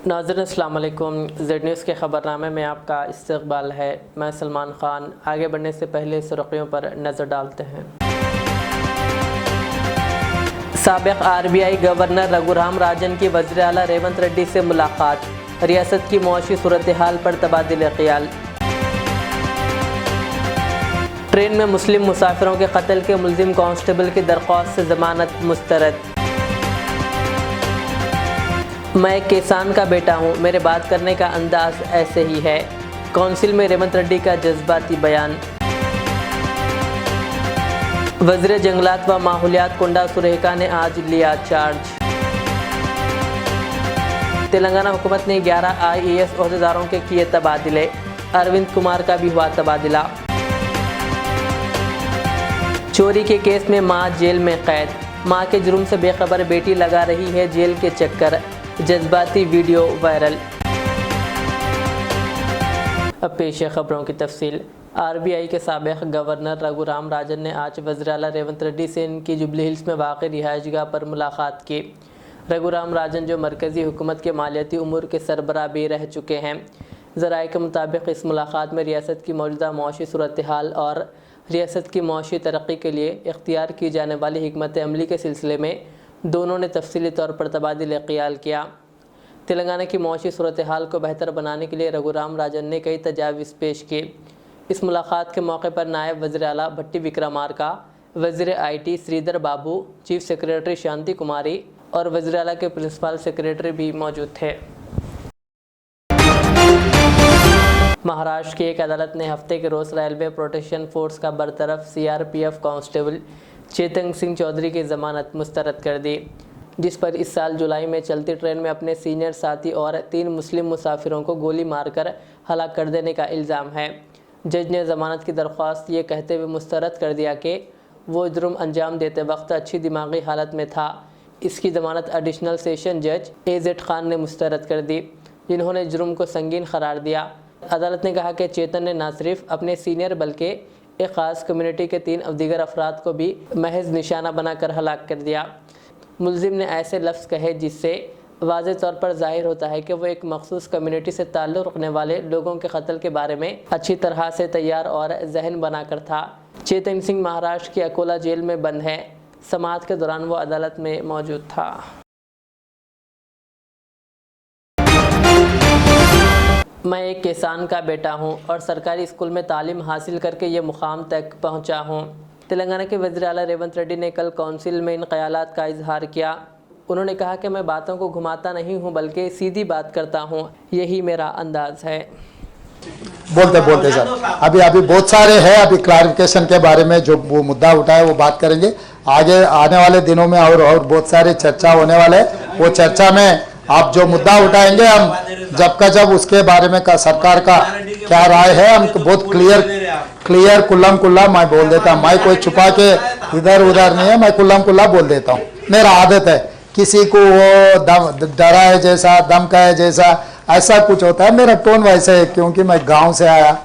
नाज़रीन अस्सलाम वालेकुम। ज़ेड न्यूज़ के ख़बरनामे में आपका इस्तक़बाल है। मैं सलमान ख़ान। आगे बढ़ने से पहले सुर्ख़ियों पर नज़र डालते हैं। साबिक़ RBI गवर्नर रघुराम राजन की वज़ीर आला रेवंत रेड्डी से मुलाकात। रियासत की मौशी सूरत हाल पर तबादिले ख़याल। ट्रेन में मुस्लिम मुसाफिरों के कत्ल के मुल्ज़िम कांस्टेबल की दरख्वास्त से ज़मानत मुस्तरद। मैं एक किसान का बेटा हूँ, मेरे बात करने का अंदाज ऐसे ही है। काउंसिल में रेवंत रेड्डी का जज्बाती बयान। वज़ीर जंगलात व माहौलियात कोंडा सुरेखा ने आज लिया चार्ज। तेलंगाना हुकूमत ने 11 IAS ओहदेदारों के किए तबादले। अरविंद कुमार का भी हुआ तबादला। चोरी के केस में मां जेल में कैद। मां के जुर्म से बेखबर बेटी लगा रही है जेल के चक्कर। जज्बाती वीडियो वायरल। अब पेश है खबरों की तफसील। RBI के साबिक़ गवर्नर रघुराम राजन ने आज वज़ीर आला रेवंत रेड्डी से इनकी जुबली हिल्स में वाक़ रिहाइशगाह पर मुलाकात की। रघुराम राजन जो मरकज़ी हुकूमत के मालियाती उमूर के सरबराह भी रह चुके हैं। ज़राए के मुताबिक इस मुलाकात में रियासत की मौजूदा मौशी सूरत हाल और रियासत की मौशी तरक्की के लिए इख्तियार की जाने वाली हिकमत अमली के सिलसिले में दोनों ने तफसीली तौर पर तबादिले ख़याल किया। तेलंगाना की मौशी सूरत हाल को बेहतर बनाने के लिए रघुराम राजन ने कई तजावीज़ पेश की। इस मुलाकात के मौके पर नायब वज़ीर आला भट्टी विक्रमार्का, वज़ीर IT Sridhar Babu, chief secretary Shanti Kumari और वज़ीर आला के प्रिंसिपल सेक्रेटरी भी मौजूद थे। महाराष्ट्र की एक अदालत ने हफ्ते के रोज़ रेलवे प्रोटेक्शन फोर्स का बरतरफ CRPF कांस्टेबल चेतन सिंह चौधरी की ज़मानत मुस्तरद कर दी, जिस पर इस साल जुलाई में चलती ट्रेन में अपने सीनियर साथी और 3 मुस्लिम मुसाफिरों को गोली मारकर हलाक कर देने का इल्ज़ाम है। जज ने ज़मानत की दरख्वास्त ये कहते हुए मुस्तरद कर दिया कि वो जुर्म अंजाम देते वक्त अच्छी दिमागी हालत में था। इसकी ज़मानत एडिशनल सेशन जज AZ खान ने मुस्तरद कर दी, जिन्होंने जुर्म को संगीन करार दिया। अदालत ने कहा कि चेतन ने न सिर्फ अपने सीनियर बल्कि एक ख़ास कम्युनिटी के 3 दीगर अफराद को भी महज निशाना बनाकर हलाक कर दिया। मुल्ज़िम ने ऐसे लफ्ज़ कहे जिससे वाज़ेह तौर पर ज़ाहिर होता है कि वो एक मखसूस कम्युनिटी से ताल्लुक़ रखने वाले लोगों के कत्ल के बारे में अच्छी तरह से तैयार और जहन बनाकर था। चेतन सिंह महाराष्ट्र की अकोला जेल में बंद है। समाअत के दौरान वो अदालत में मौजूद था। मैं एक किसान का बेटा हूं और सरकारी स्कूल में तालीम हासिल करके ये मुकाम तक पहुंचा हूं। तेलंगाना के वज़ीर आला रेवंत रेड्डी ने कल काउंसिल में इन ख्यालात का इजहार किया। उन्होंने कहा कि मैं बातों को घुमाता नहीं हूं बल्कि सीधी बात करता हूं, यही मेरा अंदाज है। बोलते सर अभी बहुत सारे हैं। अभी क्लैरिफिकेशन के बारे में जो वो मुद्दा उठाया वो बात करेंगे। आगे आने वाले दिनों में और बहुत सारे चर्चा होने वाले हैं। वो चर्चा में आप जो मुद्दा उठाएंगे हम जब उसके बारे में सरकार का क्या राय है हम बहुत क्लियर कुल्लम कुल्ला मैं बोल देता हूँ। मैं कोई छुपा के इधर उधर नहीं है, मैं कुल्लम कुल्ला बोल देता हूँ। मेरा आदत है किसी को वो डरा है जैसा धमका है जैसा ऐसा कुछ होता है। मेरा टोन वैसे है क्योंकि मैं गांव से आया।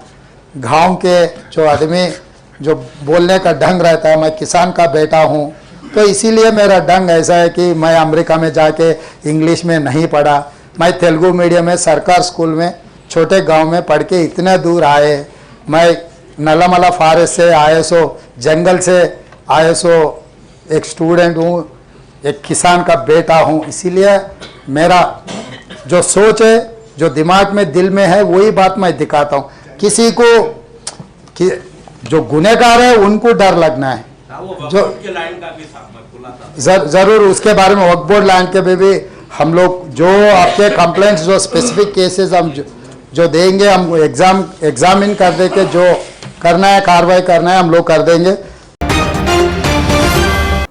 गांव के जो आदमी जो बोलने का ढंग रहता है, मैं किसान का बेटा हूँ, तो इसीलिए मेरा ढंग ऐसा है कि मैं अमेरिका में जाके इंग्लिश में नहीं पढ़ा। मैं तेलुगु मीडियम में सरकार स्कूल में छोटे गांव में पढ़ के इतने दूर आए। मैं नल्लामला फॉरेस्ट से ISO जंगल से ISO एक स्टूडेंट हूँ, एक किसान का बेटा हूँ। इसीलिए मेरा जो सोच है, जो दिमाग में दिल में है, वही बात मैं दिखाता हूँ। किसी को जो गुनहगार है उनको डर लगना है। जो जरूर उसके बारे में वक्फ बोर्ड लैंड के भी हम लोग जो आपके कंप्लेंट्स जो स्पेसिफिक केसेस हम जो देंगे, हम एग्जामिन कर दे के जो करना है कार्रवाई करना है हम लोग कर देंगे।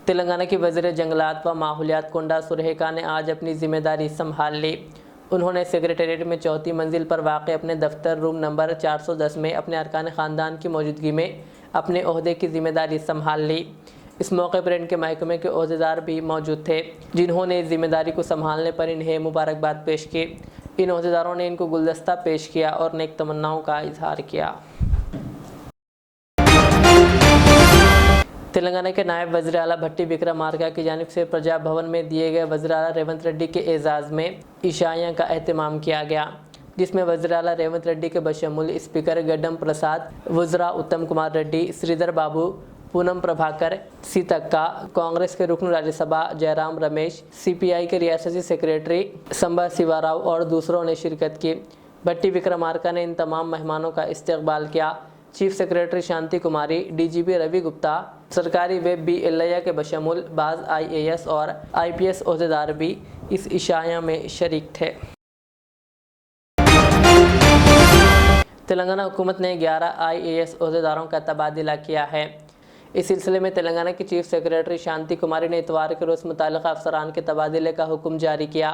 तेलंगाना की वज़ीर जंगलात व माहौलियात कोंडा सुरेखा ने आज अपनी जिम्मेदारी संभाल ली। उन्होंने सेक्रेटेरिएट में 4थी मंजिल पर वाक़ अपने दफ्तर रूम नंबर 410 में अपने अरकान ख़ानदान की मौजूदगी में अपने ओहदे की जिम्मेदारी संभाल ली। इस मौके पर इनके महकमे के ओहदेदार भी मौजूद थे, जिन्होंने इस जिम्मेदारी को संभालने पर इन्हें मुबारकबाद पेश की। इन ओहदेदारों ने इनको गुलदस्ता पेश किया और नेक तमन्नाओं का इजहार किया। तेलंगाना के नायब वज़ीर आला भट्टी विक्रमार्का की जानिब से प्रजा भवन में दिए गए वज़ीर आला रेवंत रेड्डी के एजाज़ में इशाइया का एहतमाम किया गया, जिसमें वज़ीर आला रेवंत रेड्डी के बशमूल स्पीकर गड्डम प्रसाद, वज़रा उत्तम कुमार रेड्डी, श्रीधर बाबू, पूनम प्रभाकर, सीतक्का, कांग्रेस के रुकन राज्यसभा जयराम रमेश, CPI के रियासती सेक्रेटरी संबा शिवाराव और दूसरों ने शिरकत की। भट्टी विक्रमार्का ने इन तमाम मेहमानों का इस्तकबाल किया। चीफ सेक्रेटरी शांति कुमारी, DGP रवि गुप्ता, सरकारी वेब बी एल्लैया के बशमूल बाज़ IAS और IPS ओहदेदार भी इस इशाया में शरीक थे। तेलंगाना हुकूमत ने 11 IAS ओहदेदारों का तबादला किया है। इस सिलसिले में तेलंगाना की चीफ सेक्रेटरी शांति कुमारी ने इतवार के रोज़ मुताल्लिक़ा अफसरान के तबादले का हुक्म जारी किया।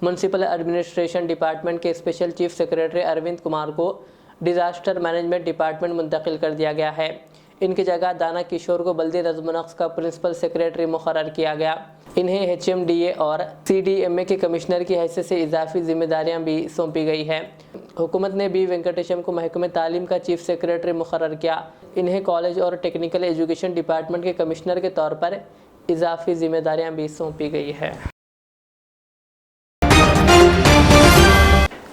म्यूनसिपल एडमिनिस्ट्रेशन डिपार्टमेंट के special chief secretary Arvind Kumar को डिज़ास्टर मैनेजमेंट डिपार्टमेंट मुंतकिल कर दिया गया है। इनकी जगह दाना किशोर को बल्दी नज़्म नक्श का प्रिंसिपल सेक्रेटरी मुकर्रर किया गया। इन्हें HMDA और CDMA के कमिश्नर की हैसियत से इजाफी जिम्मेदारियां भी सौंपी गई है। हुकूमत ने B वेंकटेशम को महकमे तालीम का चीफ सेक्रेटरी मुकर्रर किया। इन्हें कॉलेज और टेक्निकल एजुकेशन डिपार्टमेंट के कमिश्नर के तौर पर इजाफी जिम्मेदारियां भी सौंपी गई है।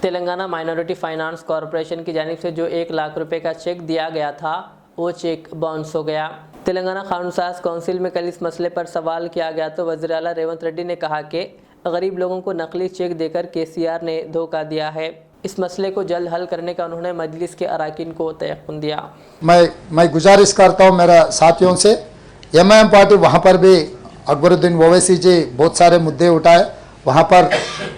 तेलंगाना माइनॉरिटी फाइनेंस कॉरपोरेशन की जानिब से जो 1 लाख रुपए का चेक दिया गया था, वो चेक बाउंस हो गया। तेलंगाना कानून-साज काउंसिल में कल इस मसले पर सवाल किया गया तो वज़ीर आला रेवंत रेड्डी ने कहा कि गरीब लोगों को नकली चेक देकर KCR ने धोखा दिया है। इस मसले को जल्द हल करने का उन्होंने मजलिस के अराकीन को तयक़ुन दिया। मैं गुजारिश करता हूँ मेरा साथियों से, MIM पार्टी वहाँ पर भी अकबरुद्दीन ओवैसी जी बहुत सारे मुद्दे उठाए, वहाँ पर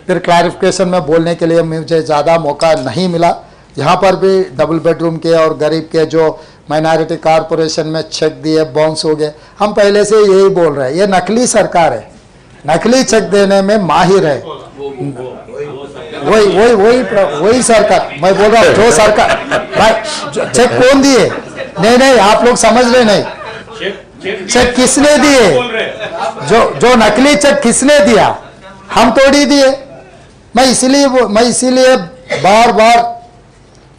फिर क्लैरिफिकेशन में बोलने के लिए मुझे ज़्यादा मौका नहीं मिला। यहाँ पर भी डबल बेडरूम के और गरीब के जो माइनॉरिटी कॉरपोरेशन में चेक दिए बाउंस हो गए। हम पहले से यही बोल रहे हैं, ये नकली सरकार है, नकली चेक देने में माहिर है। वही सरकार मैं बोल रहा हूँ, जो सरकार चेक कौन दिए? नहीं, आप लोग समझ रहे नहीं, चेक किसने दिए? जो नकली चेक किसने दिया? हम तोड़ी दिए। मैं इसीलिए बार बार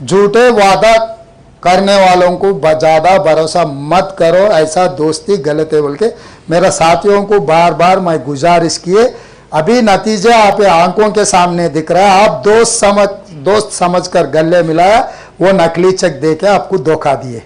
झूठे वादा करने वालों को ज़्यादा भरोसा मत करो, ऐसा दोस्ती गलत है बोल के मेरा साथियों को बार बार मैं गुजारिश किए। अभी नतीजा आप आंखों के सामने दिख रहा है। आप दोस्त समझकर गले मिलाया, वो नकली चेक दे के आपको धोखा दिए।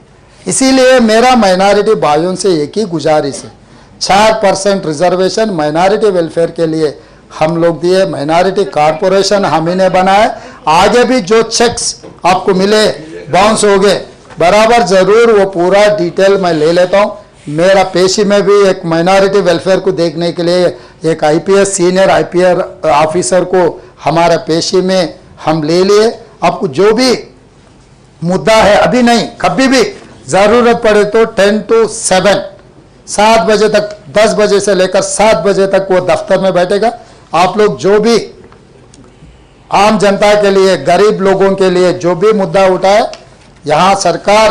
इसीलिए मेरा माइनॉरिटी भाइयों से एक ही गुजारिश है, 4% रिजर्वेशन माइनॉरिटी वेलफेयर के लिए हम लोग दिए, माइनॉरिटी कॉरपोरेशन हम ही ने बनाए। आगे भी जो चेक्स आपको मिले बाउंस हो गए बराबर, ज़रूर वो पूरा डिटेल मैं ले लेता हूँ। मेरा पेशी में भी एक माइनॉरिटी वेलफेयर को देखने के लिए एक IPS सीनियर IPS ऑफिसर को हमारा पेशी में हम ले लिए। आपको जो भी मुद्दा है, अभी नहीं कभी भी ज़रूरत पड़े तो 10 to 7 बजे तक, 10 बजे से लेकर 7 बजे तक वो दफ्तर में बैठेगा। आप लोग जो भी आम जनता के लिए, गरीब लोगों के लिए जो भी मुद्दा उठाए, यहाँ सरकार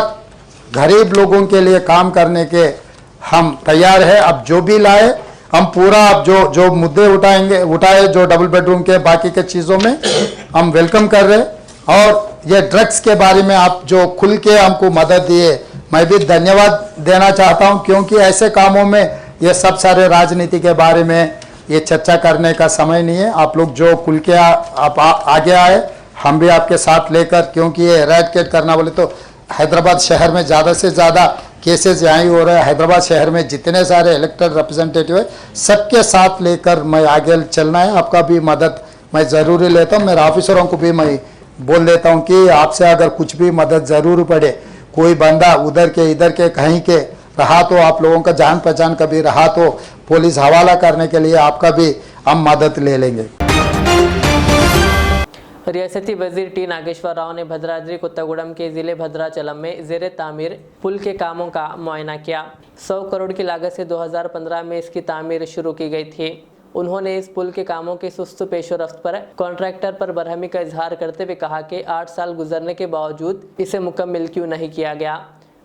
गरीब लोगों के लिए काम करने के हम तैयार है। अब जो भी लाए हम पूरा, अब जो मुद्दे उठाए जो डबल बेडरूम के बाकी के चीज़ों में हम वेलकम कर रहे। और ये ड्रग्स के बारे में आप जो खुल के हमको मदद दिए, मैं भी धन्यवाद देना चाहता हूँ, क्योंकि ऐसे कामों में ये सब सारे राजनीति के बारे में ये चर्चा करने का समय नहीं है। आप लोग जो खुल के आप आगे आए, हम भी आपके साथ लेकर, क्योंकि ये एरेडिकेट करना बोले तो हैदराबाद शहर में ज़्यादा से ज़्यादा केसेस यहाँ ही हो रहे हैं। हैदराबाद शहर में जितने सारे इलेक्टेड रिप्रेजेंटेटिव है, सबके साथ लेकर मैं आगे चलना है। आपका भी मदद मैं ज़रूरी लेता हूँ। मेरे ऑफिसरों को भी मैं बोल देता हूँ कि आपसे अगर कुछ भी मदद ज़रूर पड़े, कोई बंदा उधर के इधर के कहीं के रहा तो, आप लोगों का जान पहचान कभी रहा तो पुलिस हवाला करने के लिए आपका भी हम मदद ले लेंगे। रियासती वजीर टी नागेश्वर राव ने भद्राद्री कोत्तागुड़म के ज़िले भद्राचलम में ज़ेरे तामीर पुल के कामों का मुआयना किया। 100 करोड़ की लागत से 2015 में इसकी तामीर शुरू की गई थी। उन्होंने इस पुल के कामों के सुस्त पेशरफ्त पर कॉन्ट्रैक्टर पर बरहमी का इजहार करते हुए कहा कि 8 साल गुजरने के बावजूद इसे मुकम्मल क्यों नहीं किया गया।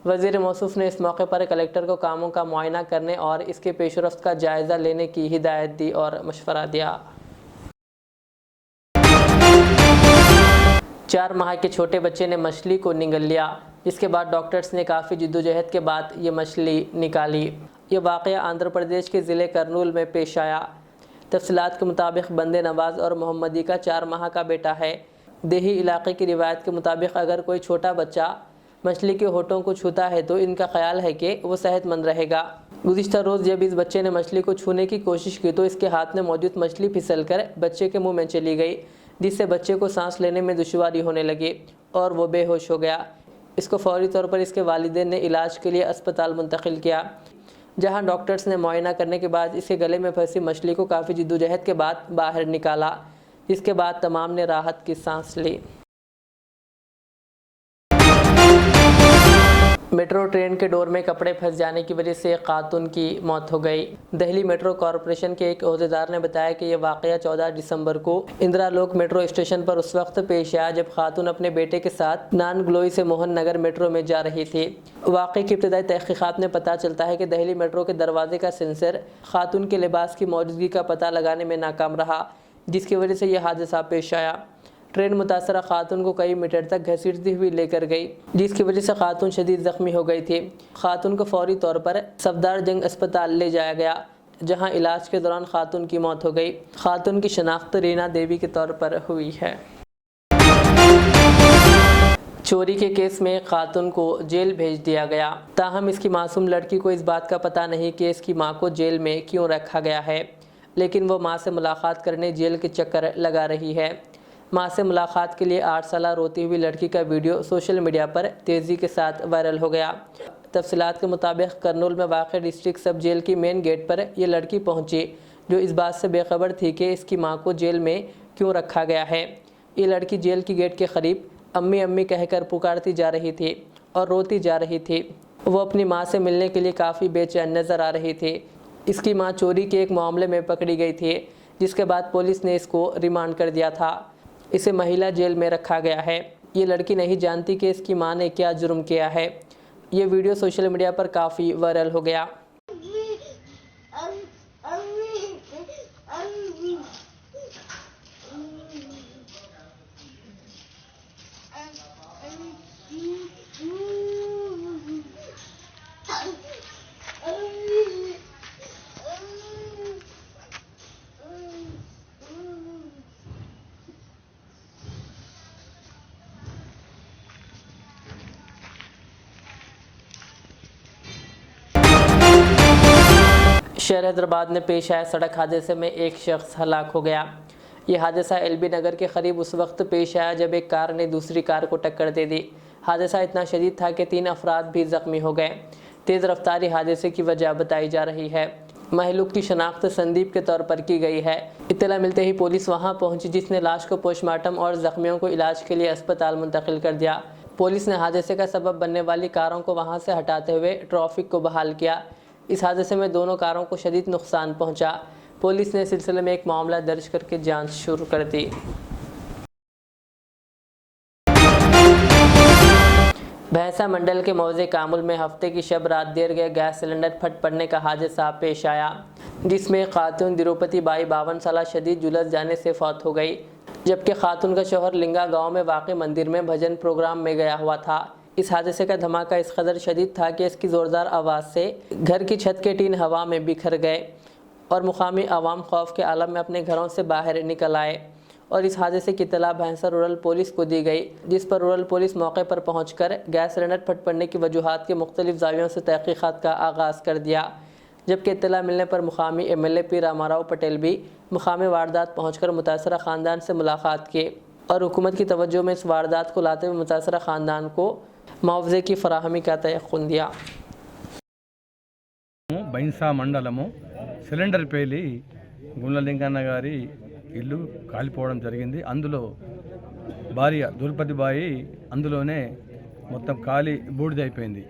वज़ीर मौसूफ ने इस मौके पर कलेक्टर को कामों का मुआयना करने और इसके पेशरफ्त का जायज़ा लेने की हिदायत दी और मशवरा दिया। 4 माह के छोटे बच्चे ने मछली को निगल लिया, जिसके बाद डॉक्टर्स ने काफ़ी जिद्दोजहद के बाद ये मछली निकाली। ये वाक़या आंध्र प्रदेश के ज़िले करनूल में पेश आया। तफसीलात के मुताबिक बंदे नवाज़ और मोहम्मदी का 4 माह का बेटा है। देही इलाके की रिवायत के मुताबिक अगर कोई छोटा बच्चा मछली के होठों को छूता है तो इनका ख्याल है कि वो सेहतमंद रहेगा। गुज़िश्ता रोज़ जब इस बच्चे ने मछली को छूने की कोशिश की तो इसके हाथ में मौजूद मछली फिसलकर बच्चे के मुंह में चली गई, जिससे बच्चे को सांस लेने में दुश्वारी होने लगी और वो बेहोश हो गया। इसको फौरी तौर पर इसके वालिदैन ने इलाज के लिए अस्पताल मुंतकिल किया, जहां डॉक्टर्स ने मुआयना करने के बाद इसके गले में फंसी मछली को काफ़ी जिद्दोजहद के बाद बाहर निकाला, जिसके बाद तमाम ने राहत की सांस ली। मेट्रो ट्रेन के डोर में कपड़े फंस जाने की वजह से एक खातून की मौत हो गई। दिल्ली मेट्रो कॉरपोरेशन के एक ओहदेदार ने बताया कि यह वाक़या 14 दिसंबर को इंदिरा लोक मेट्रो स्टेशन पर उस वक्त पेश आया जब खातून अपने बेटे के साथ नानगलोई से मोहन नगर मेट्रो में जा रही थी। वाक़े की इब्तदाई तहक़ीक़ात में पता चलता है कि दिल्ली मेट्रो के दरवाजे का सेंसर खातून के लिबास की मौजूदगी का पता लगाने में नाकाम रहा, जिसकी वजह से यह हादसा पेश आया। ट्रेन मुतासरा खातून को कई मीटर तक घसीटती हुई लेकर गई, जिसकी वजह से खातून शदीद ज़ख्मी हो गई थी। खातून को फौरी तौर पर सफदरजंग अस्पताल ले जाया गया, जहां इलाज के दौरान खातून की मौत हो गई। खातून की शनाख्त रीना देवी के तौर पर हुई है। चोरी के केस में खातून को जेल भेज दिया गया, ताहम इसकी मासूम लड़की को इस बात का पता नहीं कि इसकी मां को जेल में क्यों रखा गया है, लेकिन वो मां से मुलाकात करने जेल के चक्कर लगा रही है। मां से मुलाकात के लिए 8 साल रोती हुई लड़की का वीडियो सोशल मीडिया पर तेज़ी के साथ वायरल हो गया। तफसीलात के मुताबिक करनूल में वाक़ डिस्ट्रिक्ट सब जेल की मेन गेट पर यह लड़की पहुंची, जो इस बात से बेखबर थी कि इसकी मां को जेल में क्यों रखा गया है। ये लड़की जेल की गेट के करीब अम्मी अम्मी कहकर पुकारती जा रही थी और रोती जा रही थी। वो अपनी माँ से मिलने के लिए काफ़ी बेचैन नज़र आ रही थी। इसकी माँ चोरी के एक मामले में पकड़ी गई थी, जिसके बाद पुलिस ने इसको रिमांड कर दिया था। इसे महिला जेल में रखा गया है। ये लड़की नहीं जानती कि इसकी मां ने क्या जुर्म किया है। ये वीडियो सोशल मीडिया पर काफ़ी वायरल हो गया। शहर हैदराबाद में पेश आए सड़क हादसे में एक शख्स हलाक हो गया। यह हादसा एलबी नगर के करीब उस वक्त पेश आया जब एक कार ने दूसरी कार को टक्कर दे दी। हादसा इतना शदीद था कि 3 अफराद भी ज़ख्मी हो गए। तेज़ रफ्तारी हादसे की वजह बताई जा रही है। महलूक की शनाख्त संदीप के तौर पर की गई है। इत्तला मिलते ही पुलिस वहां पहुंची, जिसने लाश को पोस्टमार्टम और ज़ख्मियों को इलाज के लिए अस्पताल मुंतकिल कर दिया। पुलिस ने हादसे का सबब बनने वाली कारों को वहां से हटाते हुए ट्रैफिक को बहाल किया। इस हादसे में दोनों कारों को शदीद नुकसान पहुंचा। पुलिस ने इस सिलसिले में एक मामला दर्ज करके जांच शुरू कर दी। भैंसा मंडल के मौजे कामुल में हफ्ते की शब रात देर गए गैस सिलेंडर फट पड़ने का हादसा पेश आया, जिसमें खातून दिरुपति बाई 52 साल शदीद जुलस जाने से फौत हो गई, जबकि खातून का शौहर लिंगा गांव में वाक़ मंदिर में भजन प्रोग्राम में गया हुआ था। इस हादसे का धमाका इस कदर शदीद था कि इसकी ज़ोरदार आवाज़ से घर की छत के टीन हवा में बिखर गए और मुकामी आवाम खौफ के आलम में अपने घरों से बाहर निकल आए और इस हादसे की इत्तला भैंसा रूरल पुलिस को दी गई, जिस पर रूरल पुलिस मौके पर पहुंचकर गैस सिलेंडर फट पड़ने की वजूहात के मुख्तलिफ ज़ावियों से तहक़ीक़ात का आगाज़ कर दिया। जबकि इत्तला मिलने पर मुकामी MLA पी रामाराव पटेल भी मुकामी वारदात पहुँच कर मुतासरा ख़ानदान से मुलाकात की और हुकूमत की तवज्जो में इस वारदात को लाते हुए मुतासरा ख़ानदान को मुआवजे की फराहमी का तयक़ुन दिया। బైన్సా మండలము సిలిండర్ పేలి గుండ్లలింగన్న గారి ఇల్లు కాలిపోవడం జరిగింది. అందులో భార్య దుర్పతి బాయి అందులోనే మొత్తం కాలి బూడిదైపోయింది.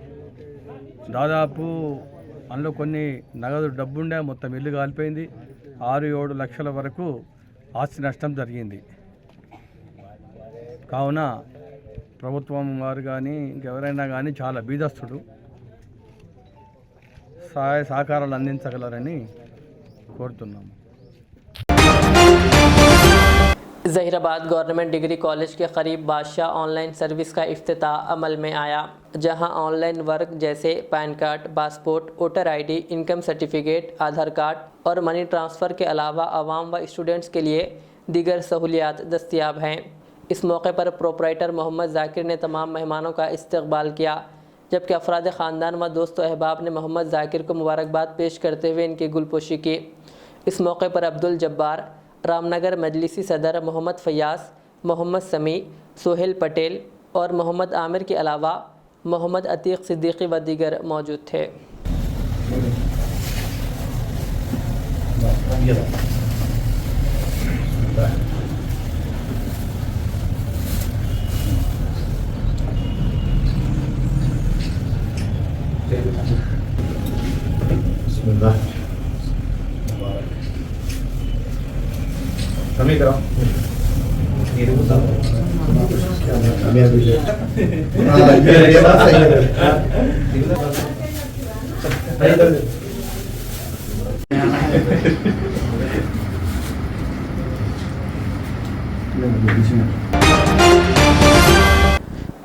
దాదాపు అందులో కొన్ని నగదు డబ్బుండే మొత్తం ఇల్లు కాలిపోయింది. 6-7 లక్షల వరకు ఆస్తి నష్టం జరిగింది. కావున ప్రభుత్వం వారు కానీ ఇంకెవరైనా కానీ చాలా బీదస్తుడు, సహాయ సహకారాలు అందించగలరని కోరుతున్నాము. ज़हीराबाद गवर्नमेंट डिग्री कॉलेज के करीब बादशाह ऑनलाइन सर्विस का इफ्तिताह अमल में आया, जहां ऑनलाइन वर्क जैसे PAN card, passport, voter ID, income certificate, Aadhaar card और मनी ट्रांसफ़र के अलावा आवाम व स्टूडेंट्स के लिए दीगर सहूलियात दस्तियाब हैं। इस मौके पर प्रोपराइटर मोहम्मद जाकिर ने तमाम मेहमानों का इस्तकबाल किया, जबकि अफराद ख़ानदान व दोस्त अहबाब ने मोहम्मद जाकिर को मुबारकबाद पेश करते हुए इनकी गुलपोशी की। इस मौके पर अब्दुल जब्बार, रामनगर मजलिसी सदर मोहम्मद फयाज़, मोहम्मद समी, सोहेल पटेल और मोहम्मद आमिर के अलावा मोहम्मद अतीक सिद्दीकी व दीगर मौजूद थे।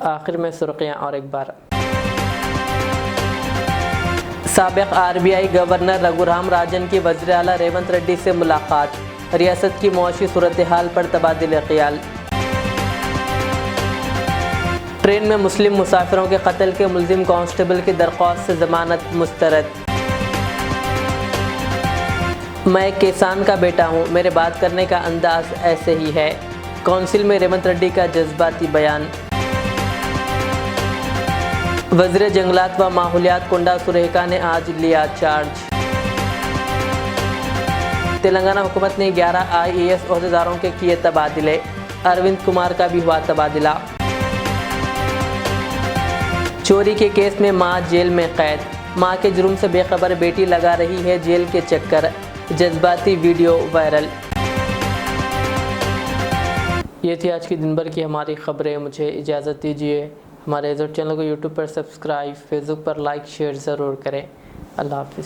आखिर में सुर्खियां और एक बार। साबिक आरबीआई गवर्नर रघुराम राजन की वज़ीर आला रेवंत रेड्डी से मुलाकात, रियासत की मौशी सूरत हाल पर तबादिले ख्याल। ट्रेन में मुस्लिम मुसाफिरों के कत्ल के मुल्जिम कांस्टेबल की दरख्वास्त से जमानत मुस्तरद। मैं एक किसान का बेटा हूँ, मेरे बात करने का अंदाज ऐसे ही है। काउंसिल में रेवंत रेड्डी का जज्बाती बयान। वज़ीर जंगलात व माहौलियात कोंडा सुरेखा ने आज लिया चार्ज। तेलंगाना हुकूमत ने 11 IAS ओहदेदारों के किए तबादले, अरविंद कुमार का भी हुआ तबादला। चोरी के केस में मां जेल में कैद, मां के जुर्म से बेखबर बेटी लगा रही है जेल के चक्कर, जज्बाती वीडियो वायरल। ये थी आज की दिन भर की हमारी खबरें। मुझे इजाज़त दीजिए। हमारे इस चैनल को यूट्यूब पर सब्सक्राइब, फेसबुक पर लाइक शेयर ज़रूर करें। अल्लाह हाफिज़।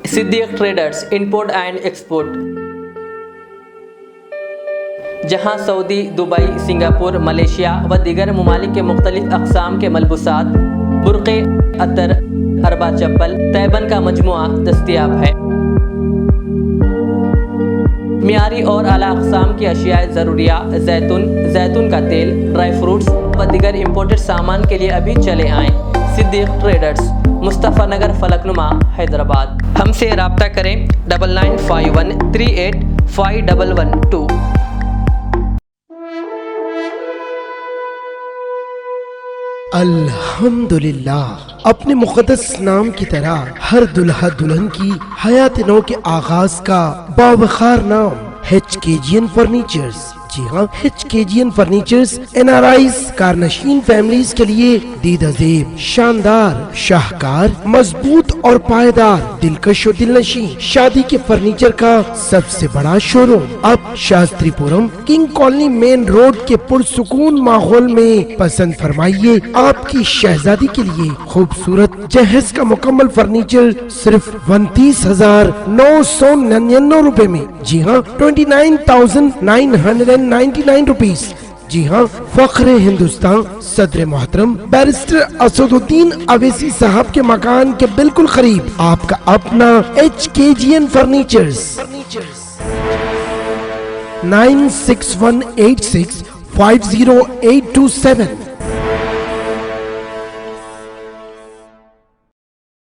Siddique traders import and export, जहां सऊदी, दुबई, सिंगापुर, मलेशिया व दीगर ममालिक के मुख्तलिफ अक़साम के मलबूसात, बुर्क़े, अतर, अरबा चप्पल, तैबन का मजमुआ दस्तियाब है। मियारी और आला अक़साम की अशिया ज़रूरिया, जैतून का तेल, ड्राई फ्रूट्स व दीगर इम्पोर्टेड सामान के लिए अभी चले आएँ। सिद्दीक ट्रेडर्स, मुस्तफ़ा नगर, फलकनुमा, हैदराबाद। हमसे रब्ता करें 9951385112। अल्हम्दुलिल्लाह, अपने मुक़द्दस नाम की तरह हर दुल्हा दुल्हन की हयात नौ के आगाज का बावखार नाम HKGN फर्नीचर्स। जी हाँ, HKGN फर्नीचर्स NRIs कारनशीन फैमिलीज के लिए दीदाजेब, शानदार, शाहकार, मजबूत और पायदार, दिलकश और दिलनशीं शादी के फर्नीचर का सबसे बड़ा शोरूम अब Shastripuram king colony main road के पुरसुकून माहौल में। पसंद फरमाइए आपकी शहजादी के लिए खूबसूरत जहेज का मुकम्मल फर्नीचर सिर्फ 29,999 रुपए में। जी हाँ, 29,999 रुपीज। जी हाँ, फख्र हिंदुस्तान सदर मोहतरम बैरिस्टर असदुद्दीन अवैसी साहब के मकान के बिल्कुल करीब आपका अपना HKGN फर्नीचर्स। 9618650827।